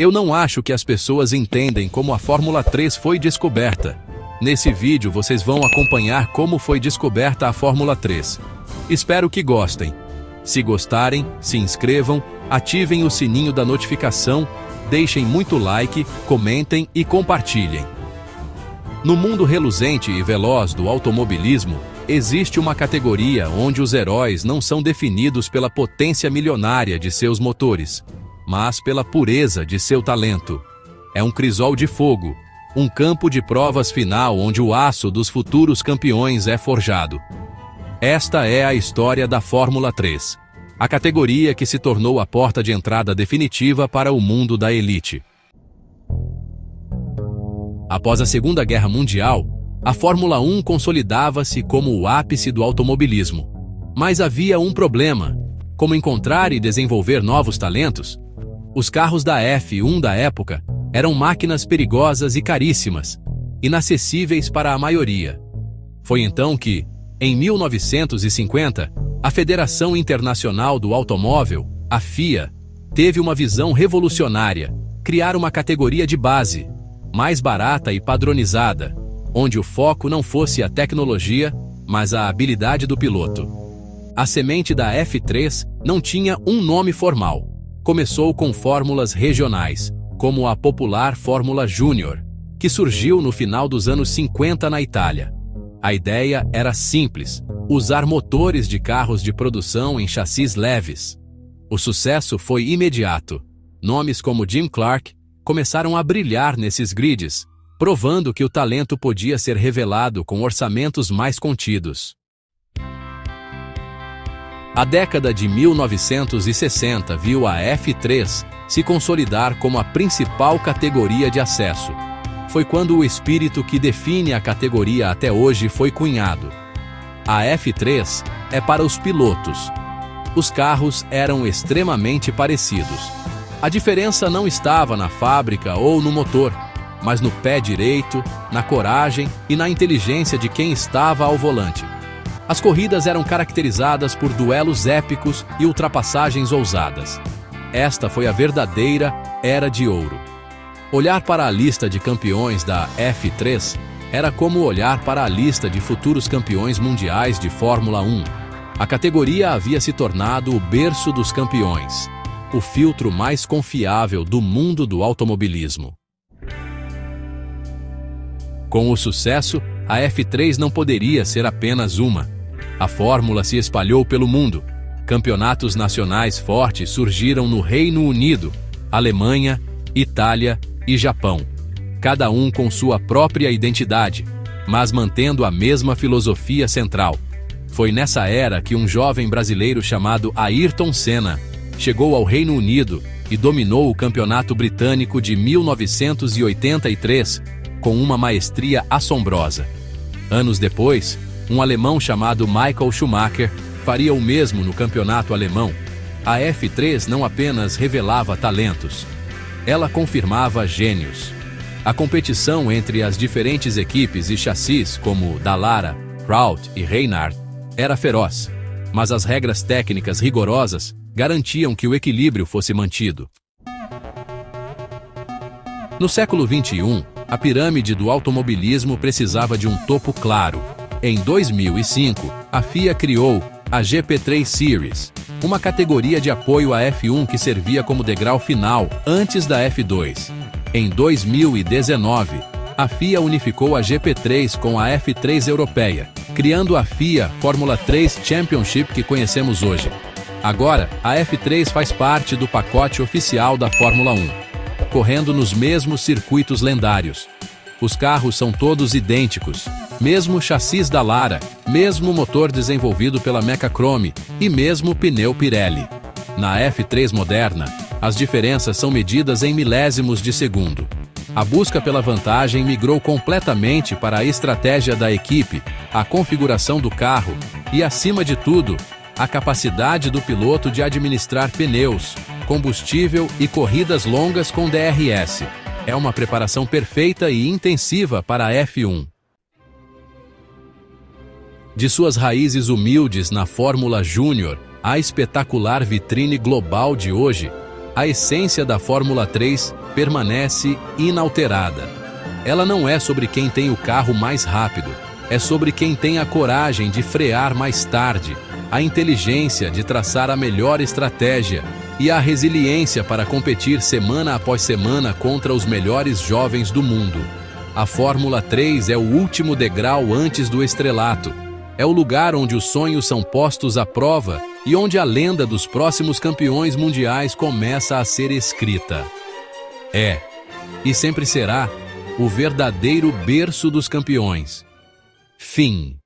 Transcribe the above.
Eu não acho que as pessoas entendem como a Fórmula 3 foi descoberta. Nesse vídeo vocês vão acompanhar como foi descoberta a Fórmula 3. Espero que gostem. Se gostarem, se inscrevam, ativem o sininho da notificação, deixem muito like, comentem e compartilhem. No mundo reluzente e veloz do automobilismo, existe uma categoria onde os heróis não são definidos pela potência milionária de seus motores, mas pela pureza de seu talento. É um crisol de fogo, um campo de provas final onde o aço dos futuros campeões é forjado. Esta é a história da Fórmula 3, a categoria que se tornou a porta de entrada definitiva para o mundo da elite. Após a Segunda Guerra Mundial, a Fórmula 1 consolidava-se como o ápice do automobilismo. Mas havia um problema: como encontrar e desenvolver novos talentos? Os carros da F1 da época eram máquinas perigosas e caríssimas, inacessíveis para a maioria. Foi então que, em 1950, a Federação Internacional do Automóvel, a FIA, teve uma visão revolucionária: criar uma categoria de base, mais barata e padronizada, onde o foco não fosse a tecnologia, mas a habilidade do piloto. A semente da F3 não tinha um nome formal. Começou com fórmulas regionais, como a popular Fórmula Júnior, que surgiu no final dos anos 50 na Itália. A ideia era simples: usar motores de carros de produção em chassis leves. O sucesso foi imediato. Nomes como Jim Clark começaram a brilhar nesses grids, provando que o talento podia ser revelado com orçamentos mais contidos. A década de 1960 viu a F3 se consolidar como a principal categoria de acesso. Foi quando o espírito que define a categoria até hoje foi cunhado. A F3 é para os pilotos. Os carros eram extremamente parecidos. A diferença não estava na fábrica ou no motor, mas no pé direito, na coragem e na inteligência de quem estava ao volante. As corridas eram caracterizadas por duelos épicos e ultrapassagens ousadas. Esta foi a verdadeira Era de Ouro. Olhar para a lista de campeões da F3 era como olhar para a lista de futuros campeões mundiais de Fórmula 1. A categoria havia se tornado o berço dos campeões, o filtro mais confiável do mundo do automobilismo. Com o sucesso, a F3 não poderia ser apenas uma. A fórmula se espalhou pelo mundo. Campeonatos nacionais fortes surgiram no Reino Unido, Alemanha, Itália e Japão. Cada um com sua própria identidade, mas mantendo a mesma filosofia central. Foi nessa era que um jovem brasileiro chamado Ayrton Senna chegou ao Reino Unido e dominou o campeonato britânico de 1983 com uma maestria assombrosa. Anos depois, um alemão chamado Michael Schumacher faria o mesmo no campeonato alemão. A F3 não apenas revelava talentos, ela confirmava gênios. A competição entre as diferentes equipes e chassis, como Dallara, Prout e Reinhardt, era feroz, mas as regras técnicas rigorosas garantiam que o equilíbrio fosse mantido. No século XXI, a pirâmide do automobilismo precisava de um topo claro. Em 2005, a FIA criou a GP3 Series, uma categoria de apoio à F1 que servia como degrau final antes da F2. Em 2019, a FIA unificou a GP3 com a F3 europeia, criando a FIA Fórmula 3 Championship que conhecemos hoje. Agora, a F3 faz parte do pacote oficial da Fórmula 1, correndo nos mesmos circuitos lendários. Os carros são todos idênticos, mesmo chassis Dallara, mesmo motor desenvolvido pela Mecachrome e mesmo pneu Pirelli. Na F3 moderna, as diferenças são medidas em milésimos de segundo. A busca pela vantagem migrou completamente para a estratégia da equipe, a configuração do carro e, acima de tudo, a capacidade do piloto de administrar pneus, combustível e corridas longas com DRS. É uma preparação perfeita e intensiva para a F1. De suas raízes humildes na Fórmula Júnior à espetacular vitrine global de hoje, A essência da Fórmula 3 permanece inalterada. Ela não é sobre quem tem o carro mais rápido, é sobre quem tem a coragem de frear mais tarde, a inteligência de traçar a melhor estratégia e a resiliência para competir semana após semana contra os melhores jovens do mundo. A Fórmula 3 é o último degrau antes do estrelato. É o lugar onde os sonhos são postos à prova e onde a lenda dos próximos campeões mundiais começa a ser escrita. É, e sempre será, o verdadeiro berço dos campeões. Fim.